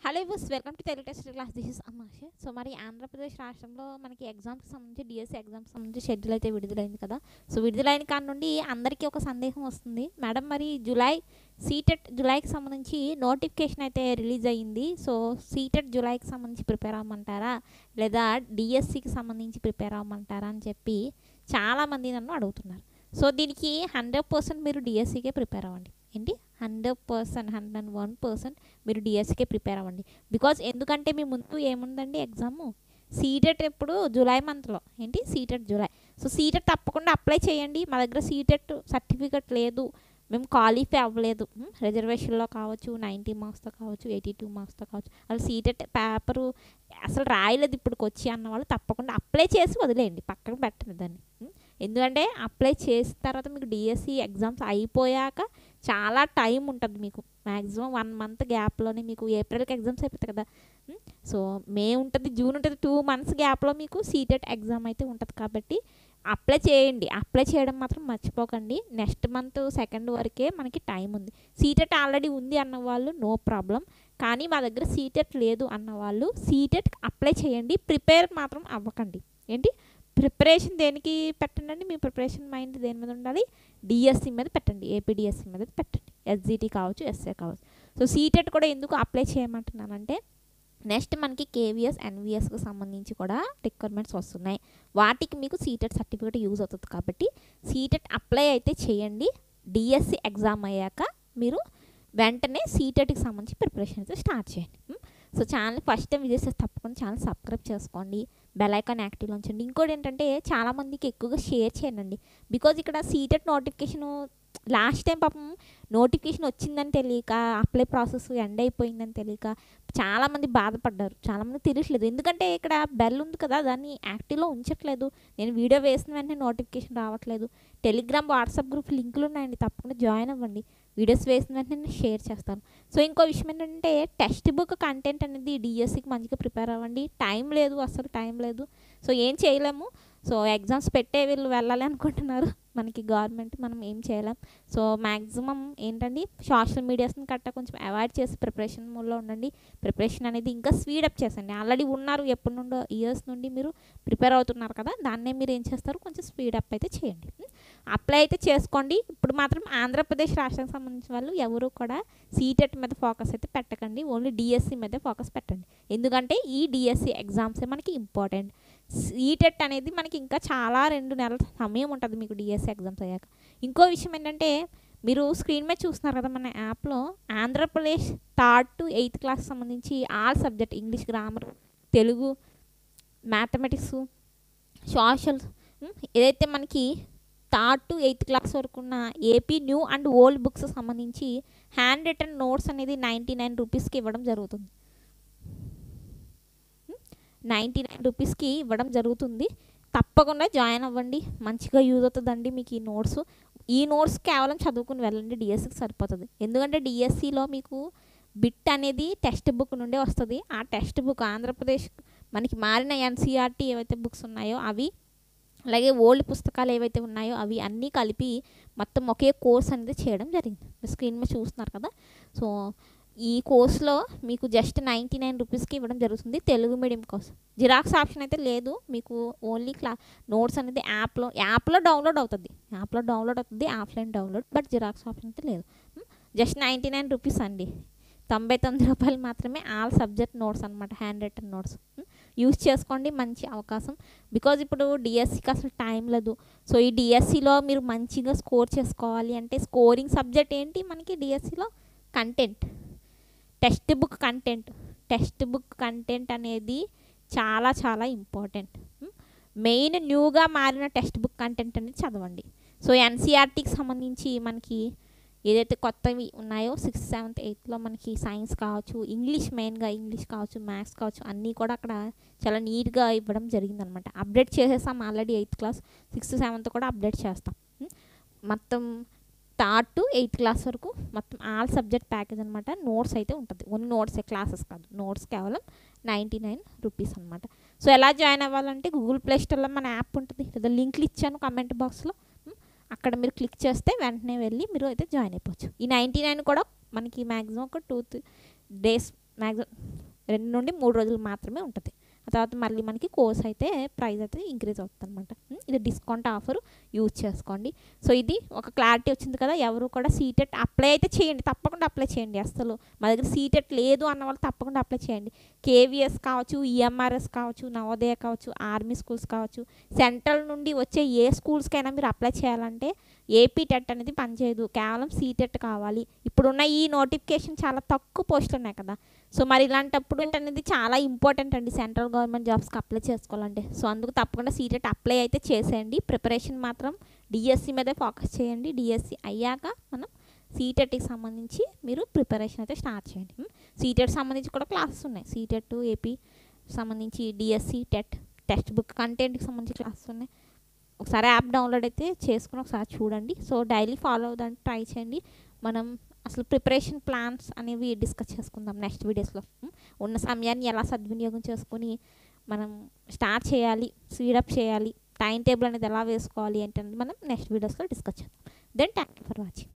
Hello viewers, welcome to Telugu test class. This is అమాషే. So మరి ఆంధ్రప్రదేశ్ రాష్ట్రంలో మనకి ఎగ్జామ్స్కి సంబంధించి డిఎస్సి ఎగ్జామ్స్ సంబంధించి షెడ్యూల్ అయితే విడుదలైంది కదా. సో విడుదలైన కాడ నుండి అందరికీ ఒక సందేహం వస్తుంది, మేడం మరి సీటెట్ జూలైకి సంబంధించి నోటిఫికేషన్ అయితే రిలీజ్ అయ్యింది. సో సీటెట్ జూలైకి సంబంధించి ప్రిపేర్ అవ్వమంటారా లేదా డిఎస్సికి సంబంధించి ప్రిపేర్ అవ్వమంటారా అని చెప్పి చాలామంది నన్ను అడుగుతున్నారు. సో దీనికి 100% మీరు డిఎస్సికే ప్రిపేర్ అవ్వండి. ఏంటి 100%, 101% మీరు డిఎస్సికే ప్రిపేర్ అవ్వండి. బికాజ్ ఎందుకంటే మీ ముందు ఏముందండి ఎగ్జాము, సీటెట్ ఎప్పుడు జూలై మంత్లో. ఏంటి సీటెట్ జూలై. సో సీటెట్ తప్పకుండా అప్లై చేయండి. మా దగ్గర సీటెట్ సర్టిఫికెట్ లేదు, మేము క్వాలిఫై అవ్వలేదు, రిజర్వేషన్లో కావచ్చు, 90 మార్క్స్తో కావచ్చు, 82 మార్క్స్తో కావచ్చు, అసలు సీటెట్ పేపరు అసలు రాయలేదు ఇప్పటికి వచ్చి అన్న వాళ్ళు తప్పకుండా అప్లై చేసి వదిలేయండి, పక్కన పెట్టండి దాన్ని. ఎందుకంటే అప్లై చేసిన తర్వాత మీకు డిఎస్సి ఎగ్జామ్స్ అయిపోయాక చాలా టైం ఉంటుంది మీకు. మ్యాక్సిమం 1 మంత్ గ్యాప్లోనే మీకు ఏప్రిల్కి ఎగ్జామ్స్ అయిపోతాయి కదా. సో మే ఉంటుంది, జూన్ ఉంటుంది, 2 మంత్స్ గ్యాప్లో మీకు సీటెట్ ఎగ్జామ్ అయితే ఉంటుంది. కాబట్టి అప్లై చేయండి. అప్లై చేయడం మాత్రం మర్చిపోకండి. నెక్స్ట్ మంత్ 2nd వరకే మనకి టైం ఉంది. సీటెట్ ఆల్రెడీ ఉంది అన్న వాళ్ళు నో ప్రాబ్లం, కానీ మా దగ్గర సీటెట్ లేదు అన్న వాళ్ళు సీటెట్ అప్లై చేయండి. ప్రిపేర్ మాత్రం అవ్వకండి. ఏంటి ప్రిపరేషన్ దేనికి పెట్టండి, మీ ప్రిపరేషన్ మైండ్ దేని మీద ఉండాలి, డిఎస్సి మీద పెట్టండి, ఏపీడిఎస్సి మీద పెట్టండి, ఎస్జిటి కావచ్చు, ఎస్ఏ కావచ్చు. సో సీటెట్ కూడా ఎందుకు అప్లై చేయమంటున్నానంటే నెక్స్ట్ మనకి కేవీఎస్, ఎన్విఎస్కి సంబంధించి కూడా రిక్వైర్మెంట్స్ వస్తున్నాయి. వాటికి మీకు సీటెట్ సర్టిఫికేట్ యూజ్ అవుతుంది. కాబట్టి సీటెట్ అప్లై అయితే చేయండి. డిఎస్సి ఎగ్జామ్ అయ్యాక మీరు వెంటనే సీటెట్కి సంబంధించి ప్రిపరేషన్ అయితే స్టార్ట్ చేయండి. So channel first time visit చేస్తే తప్పకుండా ఛానల్ సబ్స్క్రైబ్ చేసుకోండి, బెల్ ఐకాన్ యాక్టివ్లో ఉంచండి. ఇంకోటి ఏంటంటే చాలామందికి ఎక్కువగా షేర్ చేయండి. బికాజ్ ఇక్కడ సీటెట్ నోటిఫికేషను లాస్ట్ టైం పాపం నోటిఫికేషన్ వచ్చిందని తెలియక, అప్లై ప్రాసెస్ ఎండ్ అయిపోయిందని తెలియక చాలామంది బాధపడ్డారు. చాలామంది తెలియట్లేదు, ఎందుకంటే ఇక్కడ బెల్ ఉంది కదా, దాన్ని యాక్టివ్లో ఉంచట్లేదు. నేను వీడియో వేసిన వెంటనే నోటిఫికేషన్ రావట్లేదు. టెలిగ్రామ్, వాట్సాప్ గ్రూప్ లింకులు ఉన్నాయండి, తప్పకుండా జాయిన్ అవ్వండి. వీడియోస్ వేసిన వెంటనే నేను షేర్ చేస్తాను. సో ఇంకో విషయం ఏంటంటే టెక్స్ట్ బుక్ కంటెంట్ అనేది డిఎస్సికి మంచిగా ప్రిపేర్ అవ్వండి. టైం లేదు, అసలు టైం లేదు. సో ఏం చేయలేము. సో ఎగ్జామ్స్ పెట్టే వీళ్ళు వెళ్ళాలి అనుకుంటున్నారు, మనకి గవర్నమెంట్, మనం ఏం చేయలేం. సో మ్యాక్సిమం ఏంటండి సోషల్ మీడియాస్ని కట్ట కొంచెం అవాయిడ్ చేసి ప్రిపరేషన్ మోడ్లో ఉండండి. ప్రిపరేషన్ అనేది ఇంకా స్పీడప్ చేసండి. ఆల్రెడీ ఉన్నారు, ఎప్పటి నుండో ఇయర్స్ నుండి మీరు ప్రిపేర్ అవుతున్నారు కదా, దాన్నే మీరు ఏం చేస్తారు, కొంచెం స్పీడప్ అయితే చేయండి. అప్లై అయితే చేసుకోండి. ఇప్పుడు మాత్రం ఆంధ్రప్రదేశ్ రాష్ట్రానికి సంబంధించిన వాళ్ళు ఎవరు కూడా సీటెట్ మీద ఫోకస్ అయితే పెట్టకండి, ఓన్లీ డిఎస్సి మీద ఫోకస్ పెట్టండి. ఎందుకంటే ఈ డిఎస్సి ఎగ్జామ్సే మనకి ఇంపార్టెంట్. సీటెట్ అనేది మనకి ఇంకా చాలా 2 నెలల సమయం ఉంటుంది మీకు డిఎస్సి ఎగ్జామ్స్ అయ్యాక. ఇంకో విషయం ఏంటంటే మీరు స్క్రీన్ మీద చూస్తున్నారు కదా మన యాప్లో Andhra Pradesh 3rd to 8th class సంబంధించి all subject, English, grammar, Telugu, mathematics, social, ఏదైతే మనకి 3rd to 8th క్లాస్ వరకు ఉన్న AP new and old books సంబంధించి హ్యాండ్ రిటర్న్ నోట్స్ అనేది 99 రూపీస్కి ఇవ్వడం జరుగుతుంది. 99 రూపీస్కి ఇవ్వడం జరుగుతుంది. తప్పకుండా జాయిన్ అవ్వండి, మంచిగా యూజ్ అవుతుందండి మీకు ఈ నోట్స్. ఈ నోట్స్ కేవలం చదువుకుని వెళ్ళండి, డిఎస్సికి సరిపోతుంది. ఎందుకంటే డిఎస్సిలో మీకు బిట్ అనేది టెక్స్ట్ బుక్ నుండే వస్తుంది. ఆ టెక్స్ట్ బుక్ ఆంధ్రప్రదేశ్ మనకి మారిన ఎన్సీఆర్టీ ఏవైతే బుక్స్ ఉన్నాయో అవి, అలాగే ఓల్డ్ పుస్తకాలు ఏవైతే ఉన్నాయో అవి అన్నీ కలిపి మొత్తం ఒకే కోర్స్ అనేది చేయడం జరిగింది. స్క్రీన్ మీద చూస్తున్నారు కదా. సో ఈ కోర్స్లో మీకు జస్ట్ 99 రూపీస్కి ఇవ్వడం జరుగుతుంది, Telugu medium course. Xerox option అయితే లేదు మీకు, ఓన్లీ నోట్స్ అనేది యాప్లో డౌన్లోడ్ అవుతుంది, offline download, but xerox option అయితే లేదు. జస్ట్ 99 రూపీస్ అండి, 99 రూపాయలు మాత్రమే. ఆల్ సబ్జెక్ట్ నోట్స్ అనమాట, హ్యాండ్ రిటన్ నోట్స్. యూజ్ చేసుకోండి, మంచి అవకాశం. బికాజ్ ఇప్పుడు డిఎస్సికి అసలు టైం లేదు. సో ఈ డిఎస్సిలో మీరు మంచిగా స్కోర్ చేసుకోవాలి అంటే స్కోరింగ్ సబ్జెక్ట్ ఏంటి మనకి డిఎస్సిలో, కంటెంట్, టెక్స్ట్ బుక్ కంటెంట్ అనేది చాలా చాలా ఇంపార్టెంట్. మెయిన్ న్యూగా మారిన టెక్స్ట్ బుక్ కంటెంట్ అనేది చదవండి. సో ఎన్సీఆర్టీకి సంబంధించి మనకి ఏదైతే కొత్తవి ఉన్నాయో 6th, 7th, 8thలో మనకి సైన్స్ కావచ్చు, ఇంగ్లీష్, మెయిన్గా ఇంగ్లీష్ కావచ్చు, మ్యాథ్స్ కావచ్చు, అన్నీ కూడా అక్కడ చాలా నీట్గా ఇవ్వడం జరిగిందనమాట. అప్డేట్ చేసేసాం already 8th class, 6th, 7th కూడా అప్డేట్ చేస్తాం. మొత్తం 3rd to 8th క్లాస్ వరకు మొత్తం ఆల్ సబ్జెక్ట్ ప్యాకేజ్ అనమాట. నోట్స్ అయితే ఉంటుంది, ఓన్లీ నోట్సే, క్లాసెస్ కాదు. నోట్స్ కేవలం 99 రూపీస్ అనమాట. సో ఎలా జాయిన్ అవ్వాలంటే గూగుల్ ప్లే స్టోర్లో మన యాప్ ఉంటుంది, లేదా లింక్లు ఇచ్చాను కమెంట్ బాక్స్లో, అక్కడ మీరు క్లిక్ చేస్తే వెంటనే వెళ్ళి మీరు అయితే జాయిన్ అయిపోవచ్చు. ఈ 99 కూడా మనకి మ్యాక్సిమం ఒక 2 days, మ్యాక్సిమం 2 నుండి 3 రోజులు మాత్రమే ఉంటుంది. ఆ తర్వాత మళ్ళీ మనకి కోర్స్ అయితే ప్రైస్ అయితే ఇంక్రీజ్ అవుతుంది అనమాట. ఇది డిస్కౌంట్ ఆఫర్ యూజ్ చేసుకోండి. సో ఇది ఒక క్లారిటీ వచ్చింది కదా. ఎవరు కూడా సీటెట్ అప్లై అయితే చేయండి, తప్పకుండా అప్లై చేయండి. అసలు మా దగ్గర సీటెట్ లేదు అన్న వాళ్ళు తప్పకుండా అప్లై చేయండి. కేవీఎస్ కావచ్చు, ఈఎంఆర్ఎస్ కావచ్చు, నవోదయ కావచ్చు, ఆర్మీ స్కూల్స్ కావచ్చు, సెంట్రల్ నుండి వచ్చే ఏ స్కూల్స్కైనా మీరు అప్లై చేయాలంటే ఏపీ టెట్ అనేది పనిచేయదు, కేవలం సీటెట్ కావాలి. ఇప్పుడున్న ఈ నోటిఫికేషన్ చాలా తక్కువ పోస్టులు ఉన్నాయి కదా. సో మరి ఇలాంటప్పుడు అనేది చాలా ఇంపార్టెంట్ అండి సెంట్రల్ గవర్నమెంట్ జాబ్స్కి అప్లై చేసుకోవాలంటే. సో అందుకు తప్పకుండా సీటెట్ అప్లై అయితే చేసేయండి. ప్రిపరేషన్ మాత్రం డిఎస్సి మీదే ఫోకస్ చేయండి. డిఎస్సి అయ్యాక మనం సీటెట్కి సంబంధించి మీరు ప్రిపరేషన్ అయితే స్టార్ట్ చేయండి. సీటెట్ సంబంధించి కూడా క్లాసెస్ ఉన్నాయి. సీటెట్ ఏపీ సంబంధించి డిఎస్సి టెక్స్ట్ బుక్ కంటెంట్కి సంబంధించి క్లాసెస్ ఉన్నాయి. ఒకసారి యాప్ డౌన్లోడ్ అయితే చేసుకుని ఒకసారి చూడండి. సో డైలీ ఫాలో అవ్వడానికి ట్రై చేయండి. మనం అసలు ప్రిపరేషన్ ప్లాన్స్ అనేవి డిస్కస్ చేసుకుందాం నెక్స్ట్ వీడియోస్లో. ఉన్న సమయాన్ని ఎలా సద్వినియోగం చేసుకొని మనం స్టార్ట్ చేయాలి, స్పీడప్ చేయాలి, టైం టేబుల్ అనేది ఎలా వేసుకోవాలి ఏంటనేది మనం నెక్స్ట్ వీడియోస్లో డిస్కస్ చేద్దాం. Then thank you for watching.